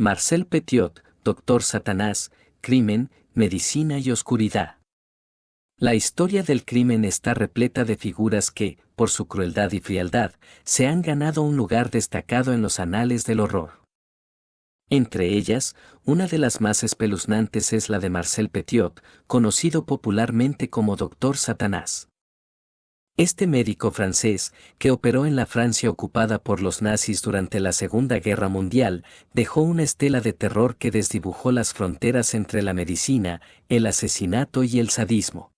Marcel Petiot, Doctor Satanás, Crimen, Medicina y Oscuridad. La historia del crimen está repleta de figuras que, por su crueldad y frialdad, se han ganado un lugar destacado en los anales del horror. Entre ellas, una de las más espeluznantes es la de Marcel Petiot, conocido popularmente como Doctor Satanás. Este médico francés, que operó en la Francia ocupada por los nazis durante la Segunda Guerra Mundial, dejó una estela de terror que desdibujó las fronteras entre la medicina, el asesinato y el sadismo.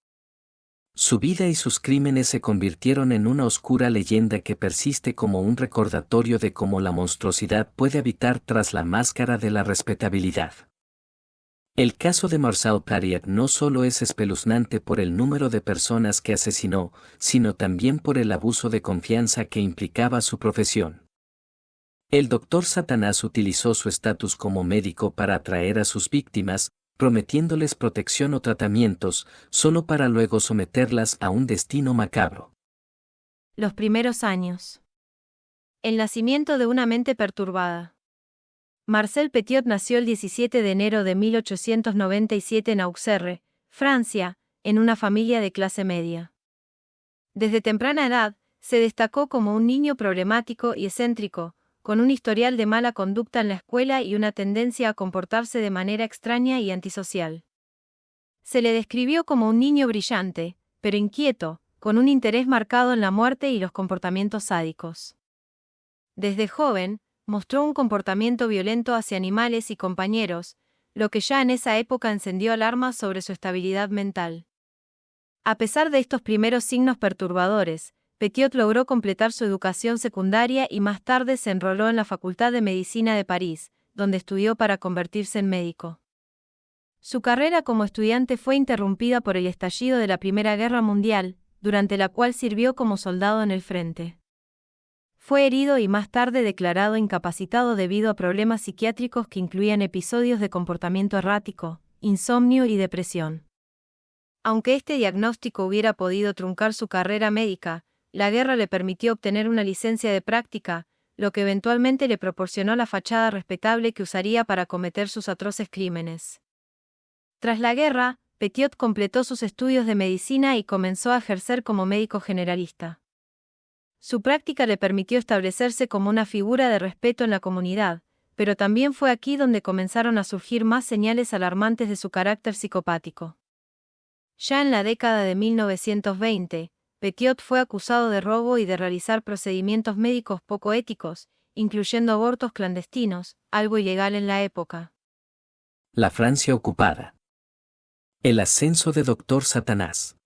Su vida y sus crímenes se convirtieron en una oscura leyenda que persiste como un recordatorio de cómo la monstruosidad puede habitar tras la máscara de la respetabilidad. El caso de Marcel Petiot no solo es espeluznante por el número de personas que asesinó, sino también por el abuso de confianza que implicaba su profesión. El Doctor Satanás utilizó su estatus como médico para atraer a sus víctimas, prometiéndoles protección o tratamientos, solo para luego someterlas a un destino macabro. Los primeros años. El nacimiento de una mente perturbada. Marcel Petiot nació el 17 de enero de 1897 en Auxerre, Francia, en una familia de clase media. Desde temprana edad, se destacó como un niño problemático y excéntrico, con un historial de mala conducta en la escuela y una tendencia a comportarse de manera extraña y antisocial. Se le describió como un niño brillante, pero inquieto, con un interés marcado en la muerte y los comportamientos sádicos. Desde joven, mostró un comportamiento violento hacia animales y compañeros, lo que ya en esa época encendió alarmas sobre su estabilidad mental. A pesar de estos primeros signos perturbadores, Petiot logró completar su educación secundaria y más tarde se enroló en la Facultad de Medicina de París, donde estudió para convertirse en médico. Su carrera como estudiante fue interrumpida por el estallido de la Primera Guerra Mundial, durante la cual sirvió como soldado en el frente. Fue herido y más tarde declarado incapacitado debido a problemas psiquiátricos que incluían episodios de comportamiento errático, insomnio y depresión. Aunque este diagnóstico hubiera podido truncar su carrera médica, la guerra le permitió obtener una licencia de práctica, lo que eventualmente le proporcionó la fachada respetable que usaría para cometer sus atroces crímenes. Tras la guerra, Petiot completó sus estudios de medicina y comenzó a ejercer como médico generalista. Su práctica le permitió establecerse como una figura de respeto en la comunidad, pero también fue aquí donde comenzaron a surgir más señales alarmantes de su carácter psicopático. Ya en la década de 1920, Petiot fue acusado de robo y de realizar procedimientos médicos poco éticos, incluyendo abortos clandestinos, algo ilegal en la época. La Francia ocupada. El ascenso de Doctor Satanás.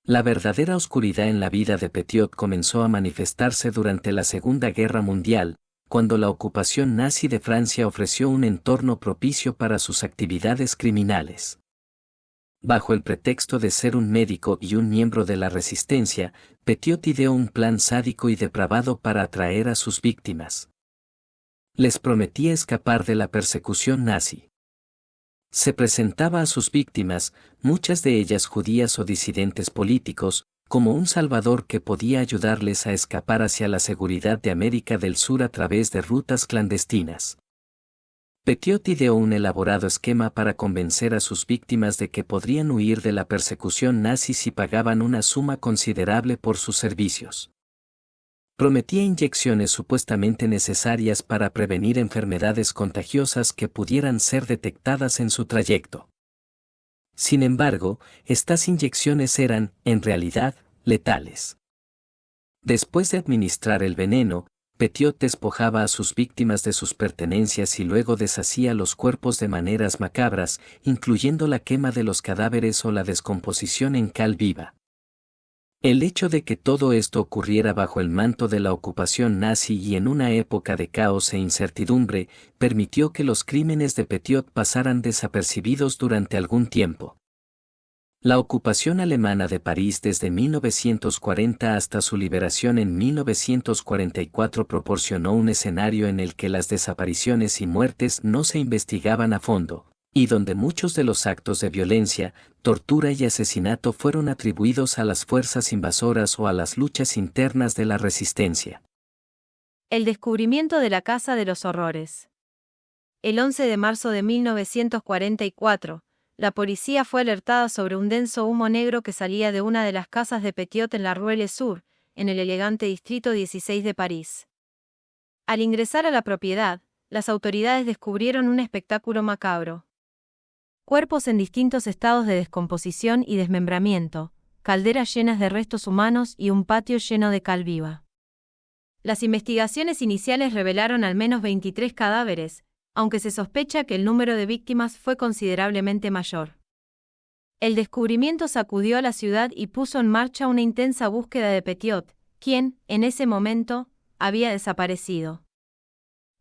La verdadera oscuridad en la vida de Petiot comenzó a manifestarse durante la Segunda Guerra Mundial, cuando la ocupación nazi de Francia ofreció un entorno propicio para sus actividades criminales. Bajo el pretexto de ser un médico y un miembro de la resistencia, Petiot ideó un plan sádico y depravado para atraer a sus víctimas. Les prometía escapar de la persecución nazi. Se presentaba a sus víctimas, muchas de ellas judías o disidentes políticos, como un salvador que podía ayudarles a escapar hacia la seguridad de América del Sur a través de rutas clandestinas. Petiot ideó un elaborado esquema para convencer a sus víctimas de que podrían huir de la persecución nazi si pagaban una suma considerable por sus servicios. Prometía inyecciones supuestamente necesarias para prevenir enfermedades contagiosas que pudieran ser detectadas en su trayecto. Sin embargo, estas inyecciones eran, en realidad, letales. Después de administrar el veneno, Petiot despojaba a sus víctimas de sus pertenencias y luego deshacía los cuerpos de maneras macabras, incluyendo la quema de los cadáveres o la descomposición en cal viva. El hecho de que todo esto ocurriera bajo el manto de la ocupación nazi y en una época de caos e incertidumbre, permitió que los crímenes de Petiot pasaran desapercibidos durante algún tiempo. La ocupación alemana de París desde 1940 hasta su liberación en 1944 proporcionó un escenario en el que las desapariciones y muertes no se investigaban a fondo, y donde muchos de los actos de violencia, tortura y asesinato fueron atribuidos a las fuerzas invasoras o a las luchas internas de la resistencia. El descubrimiento de la Casa de los Horrores. El 11 de marzo de 1944, la policía fue alertada sobre un denso humo negro que salía de una de las casas de Petiot en la Rue Le Sur, en el elegante distrito 16 de París. Al ingresar a la propiedad, las autoridades descubrieron un espectáculo macabro. Cuerpos en distintos estados de descomposición y desmembramiento, calderas llenas de restos humanos y un patio lleno de cal viva. Las investigaciones iniciales revelaron al menos 23 cadáveres, aunque se sospecha que el número de víctimas fue considerablemente mayor. El descubrimiento sacudió a la ciudad y puso en marcha una intensa búsqueda de Petiot, quien, en ese momento, había desaparecido.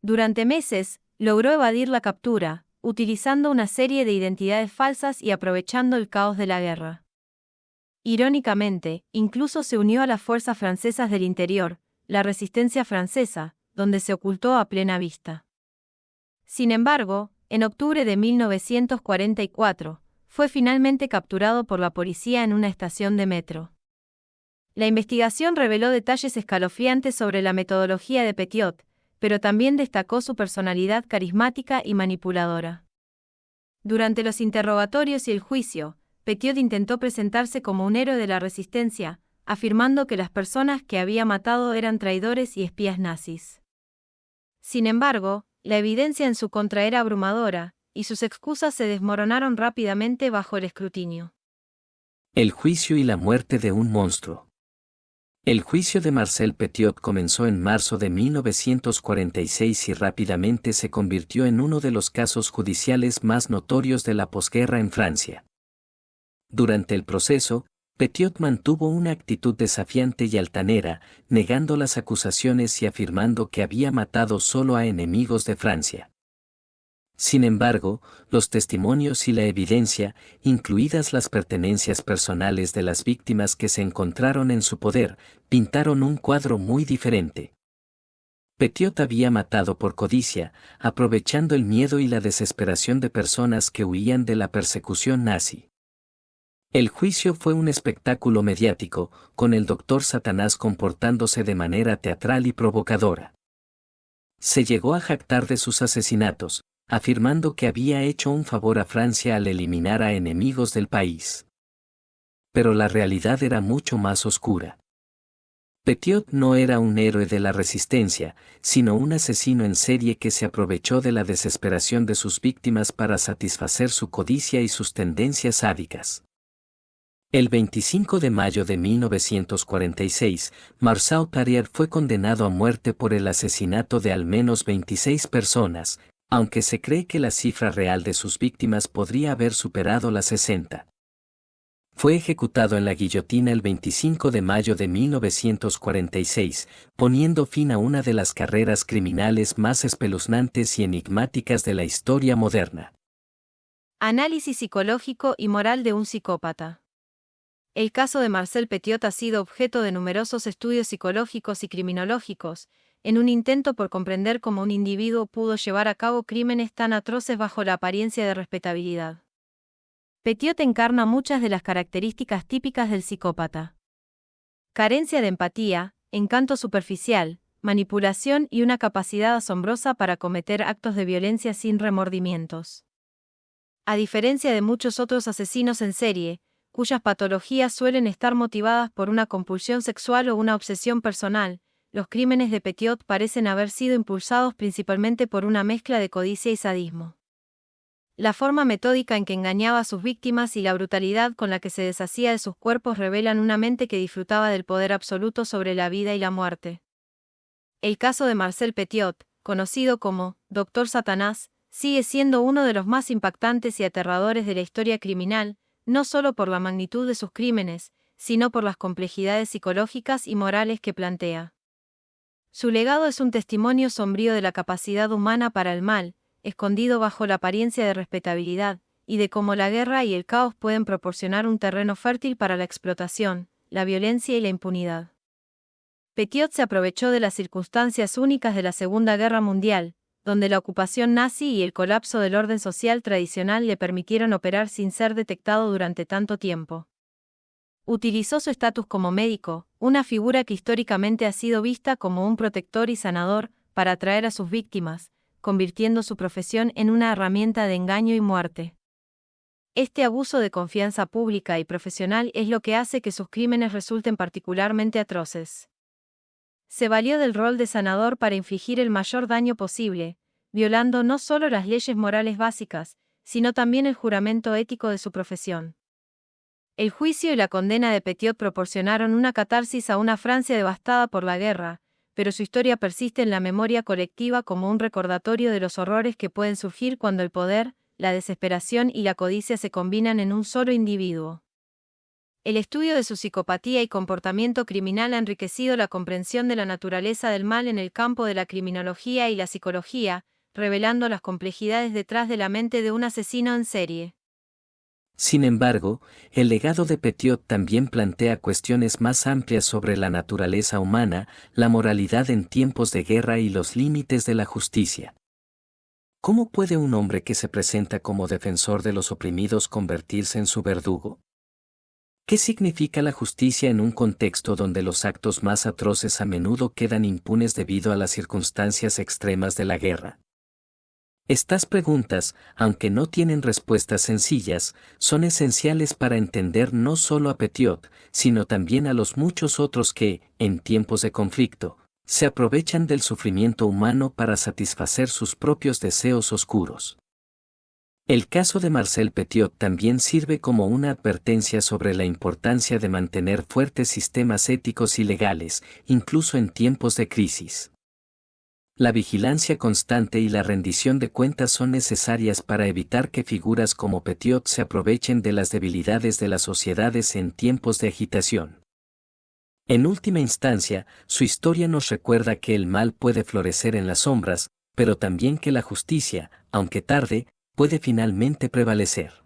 Durante meses, logró evadir la captura, utilizando una serie de identidades falsas y aprovechando el caos de la guerra. Irónicamente, incluso se unió a las fuerzas francesas del interior, la resistencia francesa, donde se ocultó a plena vista. Sin embargo, en octubre de 1944, fue finalmente capturado por la policía en una estación de metro. La investigación reveló detalles escalofriantes sobre la metodología de Petiot, pero también destacó su personalidad carismática y manipuladora. Durante los interrogatorios y el juicio, Petiot intentó presentarse como un héroe de la resistencia, afirmando que las personas que había matado eran traidores y espías nazis. Sin embargo, la evidencia en su contra era abrumadora, y sus excusas se desmoronaron rápidamente bajo el escrutinio. El juicio y la muerte de un monstruo. El juicio de Marcel Petiot comenzó en marzo de 1946 y rápidamente se convirtió en uno de los casos judiciales más notorios de la posguerra en Francia. Durante el proceso, Petiot mantuvo una actitud desafiante y altanera, negando las acusaciones y afirmando que había matado solo a enemigos de Francia. Sin embargo, los testimonios y la evidencia, incluidas las pertenencias personales de las víctimas que se encontraron en su poder, pintaron un cuadro muy diferente. Petiot había matado por codicia, aprovechando el miedo y la desesperación de personas que huían de la persecución nazi. El juicio fue un espectáculo mediático, con el Dr. Satanás comportándose de manera teatral y provocadora. Se llegó a jactar de sus asesinatos, afirmando que había hecho un favor a Francia al eliminar a enemigos del país. Pero la realidad era mucho más oscura. Petiot no era un héroe de la resistencia, sino un asesino en serie que se aprovechó de la desesperación de sus víctimas para satisfacer su codicia y sus tendencias sádicas. El 25 de mayo de 1946, Marcel Petiot fue condenado a muerte por el asesinato de al menos 26 personas, aunque se cree que la cifra real de sus víctimas podría haber superado las 60. Fue ejecutado en la guillotina el 25 de mayo de 1946, poniendo fin a una de las carreras criminales más espeluznantes y enigmáticas de la historia moderna. Análisis psicológico y moral de un psicópata. El caso de Marcel Petiot ha sido objeto de numerosos estudios psicológicos y criminológicos, en un intento por comprender cómo un individuo pudo llevar a cabo crímenes tan atroces bajo la apariencia de respetabilidad. Petiot encarna muchas de las características típicas del psicópata. Carencia de empatía, encanto superficial, manipulación y una capacidad asombrosa para cometer actos de violencia sin remordimientos. A diferencia de muchos otros asesinos en serie, cuyas patologías suelen estar motivadas por una compulsión sexual o una obsesión personal, los crímenes de Petiot parecen haber sido impulsados principalmente por una mezcla de codicia y sadismo. La forma metódica en que engañaba a sus víctimas y la brutalidad con la que se deshacía de sus cuerpos revelan una mente que disfrutaba del poder absoluto sobre la vida y la muerte. El caso de Marcel Petiot, conocido como Dr. Satanás, sigue siendo uno de los más impactantes y aterradores de la historia criminal, no solo por la magnitud de sus crímenes, sino por las complejidades psicológicas y morales que plantea. Su legado es un testimonio sombrío de la capacidad humana para el mal, escondido bajo la apariencia de respetabilidad, y de cómo la guerra y el caos pueden proporcionar un terreno fértil para la explotación, la violencia y la impunidad. Petiot se aprovechó de las circunstancias únicas de la Segunda Guerra Mundial, donde la ocupación nazi y el colapso del orden social tradicional le permitieron operar sin ser detectado durante tanto tiempo. Utilizó su estatus como médico, una figura que históricamente ha sido vista como un protector y sanador, para atraer a sus víctimas, convirtiendo su profesión en una herramienta de engaño y muerte. Este abuso de confianza pública y profesional es lo que hace que sus crímenes resulten particularmente atroces. Se valió del rol de sanador para infligir el mayor daño posible, violando no solo las leyes morales básicas, sino también el juramento ético de su profesión. El juicio y la condena de Petiot proporcionaron una catarsis a una Francia devastada por la guerra, pero su historia persiste en la memoria colectiva como un recordatorio de los horrores que pueden surgir cuando el poder, la desesperación y la codicia se combinan en un solo individuo. El estudio de su psicopatía y comportamiento criminal ha enriquecido la comprensión de la naturaleza del mal en el campo de la criminología y la psicología, revelando las complejidades detrás de la mente de un asesino en serie. Sin embargo, el legado de Petiot también plantea cuestiones más amplias sobre la naturaleza humana, la moralidad en tiempos de guerra y los límites de la justicia. ¿Cómo puede un hombre que se presenta como defensor de los oprimidos convertirse en su verdugo? ¿Qué significa la justicia en un contexto donde los actos más atroces a menudo quedan impunes debido a las circunstancias extremas de la guerra? Estas preguntas, aunque no tienen respuestas sencillas, son esenciales para entender no solo a Petiot, sino también a los muchos otros que, en tiempos de conflicto, se aprovechan del sufrimiento humano para satisfacer sus propios deseos oscuros. El caso de Marcel Petiot también sirve como una advertencia sobre la importancia de mantener fuertes sistemas éticos y legales, incluso en tiempos de crisis. La vigilancia constante y la rendición de cuentas son necesarias para evitar que figuras como Petiot se aprovechen de las debilidades de las sociedades en tiempos de agitación. En última instancia, su historia nos recuerda que el mal puede florecer en las sombras, pero también que la justicia, aunque tarde, puede finalmente prevalecer.